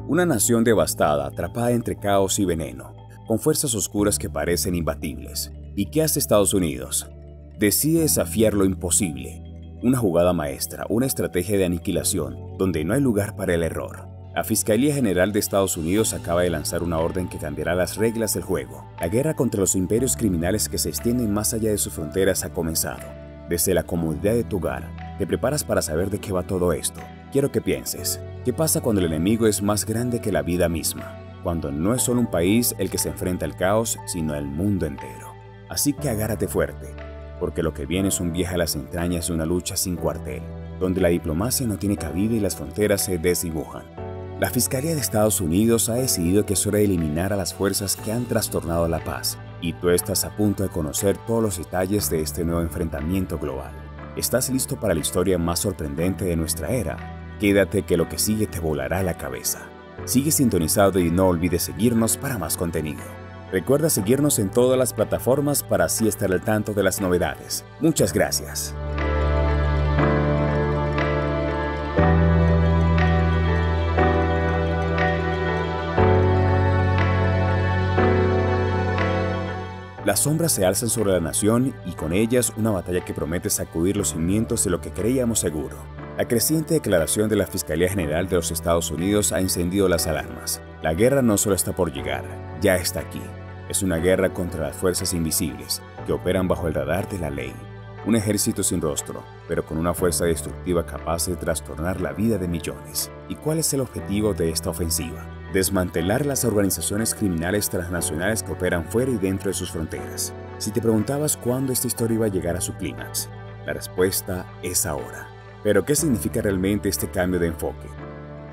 Una nación devastada, atrapada entre caos y veneno, con fuerzas oscuras que parecen imbatibles. ¿Y qué hace Estados Unidos? Decide desafiar lo imposible. Una jugada maestra, una estrategia de aniquilación, donde no hay lugar para el error. La Fiscalía General de Estados Unidos acaba de lanzar una orden que cambiará las reglas del juego. La guerra contra los imperios criminales que se extienden más allá de sus fronteras ha comenzado. Desde la comodidad de tu hogar, te preparas para saber de qué va todo esto. Quiero que pienses, ¿qué pasa cuando el enemigo es más grande que la vida misma? Cuando no es solo un país el que se enfrenta al caos, sino el mundo entero. Así que agárrate fuerte, porque lo que viene es un viaje a las entrañas de una lucha sin cuartel, donde la diplomacia no tiene cabida y las fronteras se desdibujan. La Fiscalía de Estados Unidos ha decidido que es hora de eliminar a las fuerzas que han trastornado la paz, y tú estás a punto de conocer todos los detalles de este nuevo enfrentamiento global. ¿Estás listo para la historia más sorprendente de nuestra era? Quédate que lo que sigue te volará la cabeza. Sigue sintonizado y no olvides seguirnos para más contenido. Recuerda seguirnos en todas las plataformas para así estar al tanto de las novedades. Muchas gracias. Las sombras se alzan sobre la nación y con ellas una batalla que promete sacudir los cimientos de lo que creíamos seguro. La creciente declaración de la Fiscalía General de los Estados Unidos ha encendido las alarmas. La guerra no solo está por llegar, ya está aquí. Es una guerra contra las fuerzas invisibles que operan bajo el radar de la ley. Un ejército sin rostro, pero con una fuerza destructiva capaz de trastornar la vida de millones. ¿Y cuál es el objetivo de esta ofensiva? Desmantelar las organizaciones criminales transnacionales que operan fuera y dentro de sus fronteras. Si te preguntabas cuándo esta historia iba a llegar a su clímax, la respuesta es ahora. Pero, ¿qué significa realmente este cambio de enfoque?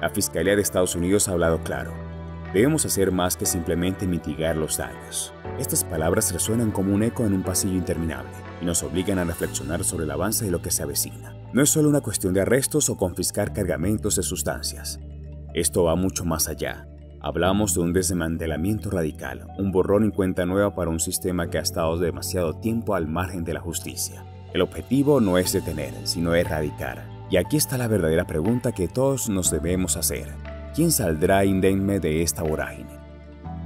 La Fiscalía de Estados Unidos ha hablado claro. Debemos hacer más que simplemente mitigar los daños. Estas palabras resuenan como un eco en un pasillo interminable y nos obligan a reflexionar sobre el avance de lo que se avecina. No es solo una cuestión de arrestos o confiscar cargamentos de sustancias. Esto va mucho más allá. Hablamos de un desmantelamiento radical, un borrón y cuenta nueva para un sistema que ha estado demasiado tiempo al margen de la justicia. El objetivo no es detener, sino erradicar. Y aquí está la verdadera pregunta que todos nos debemos hacer. ¿Quién saldrá indemne de esta vorágine?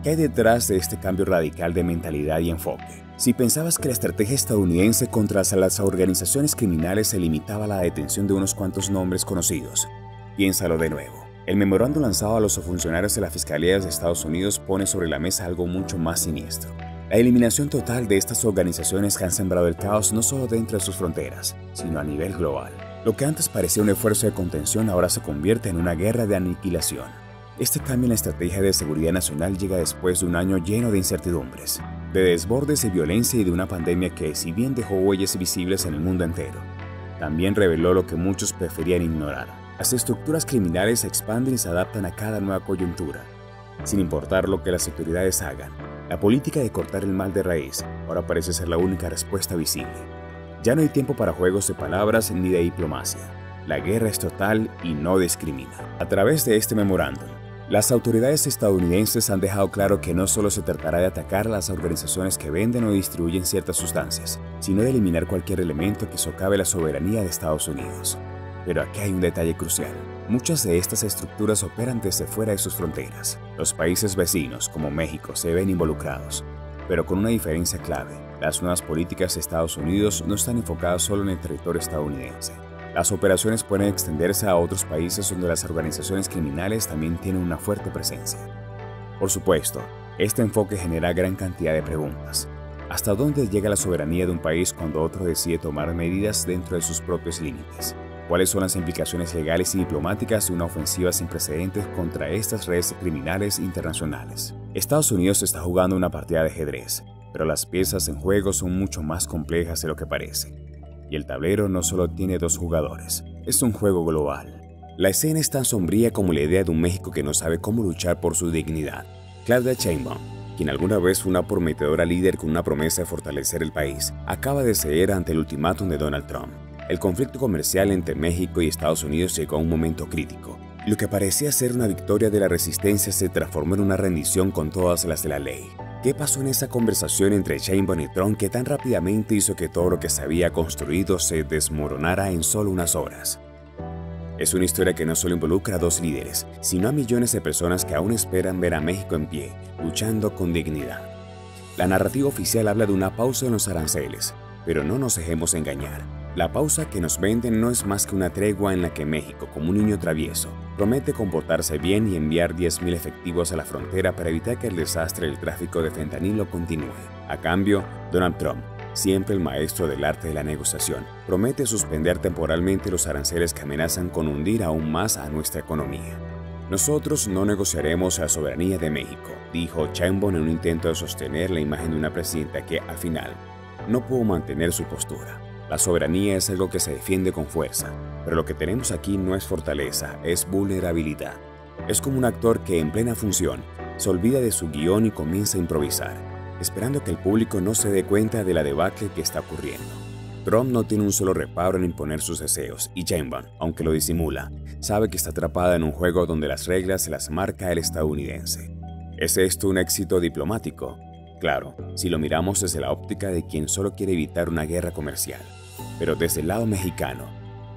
¿Qué hay detrás de este cambio radical de mentalidad y enfoque? Si pensabas que la estrategia estadounidense contra las organizaciones criminales se limitaba a la detención de unos cuantos nombres conocidos, piénsalo de nuevo. El memorándum lanzado a los funcionarios de la Fiscalía de Estados Unidos pone sobre la mesa algo mucho más siniestro. La eliminación total de estas organizaciones que han sembrado el caos no solo dentro de sus fronteras, sino a nivel global. Lo que antes parecía un esfuerzo de contención ahora se convierte en una guerra de aniquilación. Este cambio en la estrategia de seguridad nacional llega después de un año lleno de incertidumbres, de desbordes de violencia y de una pandemia que, si bien dejó huellas visibles en el mundo entero, también reveló lo que muchos preferían ignorar. Las estructuras criminales se expanden y se adaptan a cada nueva coyuntura, sin importar lo que las autoridades hagan. La política de cortar el mal de raíz ahora parece ser la única respuesta visible. Ya no hay tiempo para juegos de palabras ni de diplomacia. La guerra es total y no discrimina. A través de este memorándum, las autoridades estadounidenses han dejado claro que no solo se tratará de atacar a las organizaciones que venden o distribuyen ciertas sustancias, sino de eliminar cualquier elemento que socave la soberanía de Estados Unidos. Pero aquí hay un detalle crucial. Muchas de estas estructuras operan desde fuera de sus fronteras. Los países vecinos, como México, se ven involucrados, pero con una diferencia clave. Las nuevas políticas de Estados Unidos no están enfocadas solo en el territorio estadounidense. Las operaciones pueden extenderse a otros países donde las organizaciones criminales también tienen una fuerte presencia. Por supuesto, este enfoque genera gran cantidad de preguntas. ¿Hasta dónde llega la soberanía de un país cuando otro decide tomar medidas dentro de sus propios límites? ¿Cuáles son las implicaciones legales y diplomáticas de una ofensiva sin precedentes contra estas redes criminales internacionales? Estados Unidos está jugando una partida de ajedrez, pero las piezas en juego son mucho más complejas de lo que parece. Y el tablero no solo tiene dos jugadores, es un juego global. La escena es tan sombría como la idea de un México que no sabe cómo luchar por su dignidad. Claudia Sheinbaum, quien alguna vez fue una prometedora líder con una promesa de fortalecer el país, acaba de ceder ante el ultimátum de Donald Trump. El conflicto comercial entre México y Estados Unidos llegó a un momento crítico. Lo que parecía ser una victoria de la resistencia se transformó en una rendición con todas las de la ley. ¿Qué pasó en esa conversación entre Sheinbaum y Trump que tan rápidamente hizo que todo lo que se había construido se desmoronara en solo unas horas? Es una historia que no solo involucra a dos líderes, sino a millones de personas que aún esperan ver a México en pie, luchando con dignidad. La narrativa oficial habla de una pausa en los aranceles, pero no nos dejemos engañar. La pausa que nos venden no es más que una tregua en la que México, como un niño travieso, promete comportarse bien y enviar 10,000 efectivos a la frontera para evitar que el desastre del tráfico de fentanilo continúe. A cambio, Donald Trump, siempre el maestro del arte de la negociación, promete suspender temporalmente los aranceles que amenazan con hundir aún más a nuestra economía. Nosotros no negociaremos la soberanía de México, dijo Sheinbaum en un intento de sostener la imagen de una presidenta que, al final, no pudo mantener su postura. La soberanía es algo que se defiende con fuerza, pero lo que tenemos aquí no es fortaleza, es vulnerabilidad. Es como un actor que en plena función se olvida de su guión y comienza a improvisar, esperando que el público no se dé cuenta de la debacle que está ocurriendo. Trump no tiene un solo reparo en imponer sus deseos y Sheinbaum, aunque lo disimula, sabe que está atrapada en un juego donde las reglas se las marca el estadounidense. ¿Es esto un éxito diplomático? Claro, si lo miramos desde la óptica de quien solo quiere evitar una guerra comercial. Pero desde el lado mexicano,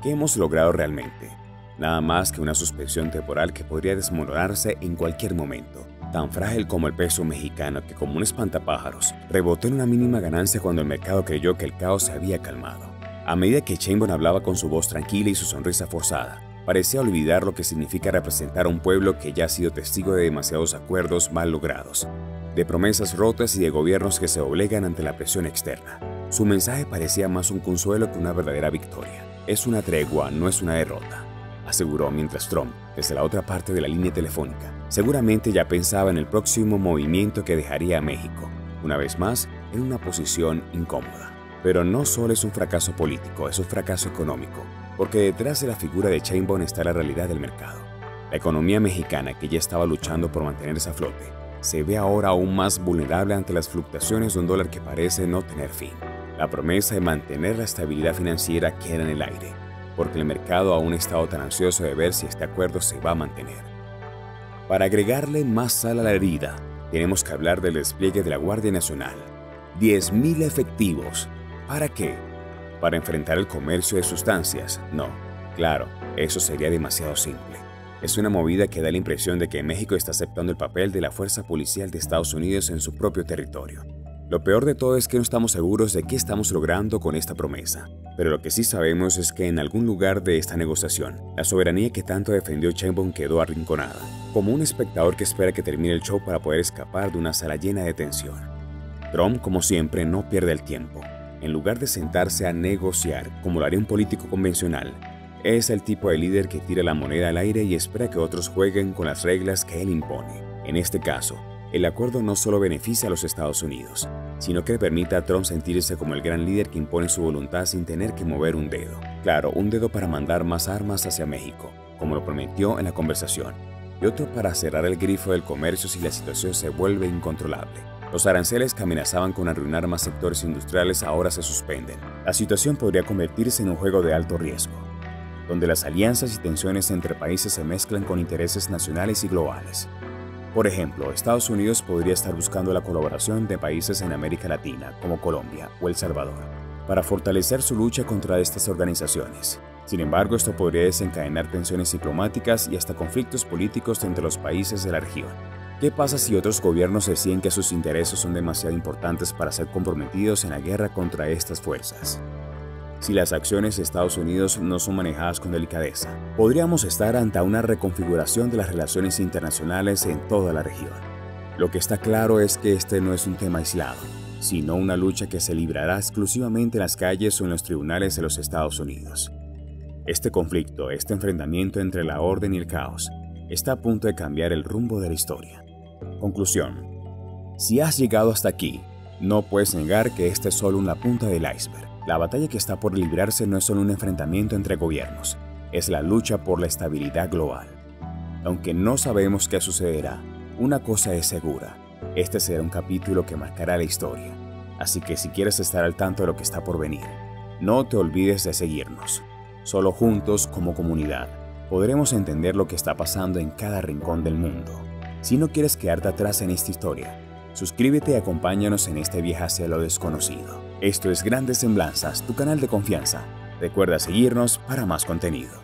¿qué hemos logrado realmente? Nada más que una suspensión temporal que podría desmoronarse en cualquier momento, tan frágil como el peso mexicano que, como un espantapájaros, rebotó en una mínima ganancia cuando el mercado creyó que el caos se había calmado. A medida que Sheinbaum hablaba con su voz tranquila y su sonrisa forzada, parecía olvidar lo que significa representar a un pueblo que ya ha sido testigo de demasiados acuerdos mal logrados, de promesas rotas y de gobiernos que se doblegan ante la presión externa. Su mensaje parecía más un consuelo que una verdadera victoria. Es una tregua, no es una derrota, aseguró mientras Trump, desde la otra parte de la línea telefónica, seguramente ya pensaba en el próximo movimiento que dejaría a México, una vez más, en una posición incómoda. Pero no solo es un fracaso político, es un fracaso económico, porque detrás de la figura de Sheinbaum está la realidad del mercado. La economía mexicana, que ya estaba luchando por mantenerse a flote, se ve ahora aún más vulnerable ante las fluctuaciones de un dólar que parece no tener fin. La promesa de mantener la estabilidad financiera queda en el aire, porque el mercado aún ha estado tan ansioso de ver si este acuerdo se va a mantener. Para agregarle más sal a la herida, tenemos que hablar del despliegue de la Guardia Nacional. 10,000 efectivos. ¿Para qué? ¿Para enfrentar el comercio de sustancias? No, claro, eso sería demasiado simple. Es una movida que da la impresión de que México está aceptando el papel de la fuerza policial de Estados Unidos en su propio territorio. Lo peor de todo es que no estamos seguros de qué estamos logrando con esta promesa. Pero lo que sí sabemos es que en algún lugar de esta negociación, la soberanía que tanto defendió Sheinbaum quedó arrinconada, como un espectador que espera que termine el show para poder escapar de una sala llena de tensión. Trump, como siempre, no pierde el tiempo. En lugar de sentarse a negociar, como lo haría un político convencional, es el tipo de líder que tira la moneda al aire y espera que otros jueguen con las reglas que él impone. En este caso, el acuerdo no solo beneficia a los Estados Unidos, sino que permite a Trump sentirse como el gran líder que impone su voluntad sin tener que mover un dedo. Claro, un dedo para mandar más armas hacia México, como lo prometió en la conversación, y otro para cerrar el grifo del comercio si la situación se vuelve incontrolable. Los aranceles que amenazaban con arruinar más sectores industriales ahora se suspenden. La situación podría convertirse en un juego de alto riesgo, donde las alianzas y tensiones entre países se mezclan con intereses nacionales y globales. Por ejemplo, Estados Unidos podría estar buscando la colaboración de países en América Latina, como Colombia o El Salvador, para fortalecer su lucha contra estas organizaciones. Sin embargo, esto podría desencadenar tensiones diplomáticas y hasta conflictos políticos entre los países de la región. ¿Qué pasa si otros gobiernos deciden que sus intereses son demasiado importantes para ser comprometidos en la guerra contra estas fuerzas? Si las acciones de Estados Unidos no son manejadas con delicadeza, podríamos estar ante una reconfiguración de las relaciones internacionales en toda la región. Lo que está claro es que este no es un tema aislado, sino una lucha que se librará exclusivamente en las calles o en los tribunales de los Estados Unidos. Este conflicto, este enfrentamiento entre la orden y el caos, está a punto de cambiar el rumbo de la historia. Conclusión. Si has llegado hasta aquí, no puedes negar que esta es solo una punta del iceberg. La batalla que está por librarse no es solo un enfrentamiento entre gobiernos, es la lucha por la estabilidad global. Aunque no sabemos qué sucederá, una cosa es segura, este será un capítulo que marcará la historia. Así que si quieres estar al tanto de lo que está por venir, no te olvides de seguirnos. Solo juntos, como comunidad, podremos entender lo que está pasando en cada rincón del mundo. Si no quieres quedarte atrás en esta historia, suscríbete y acompáñanos en este viaje hacia lo desconocido. Esto es Grandes Semblanzas, tu canal de confianza. Recuerda seguirnos para más contenido.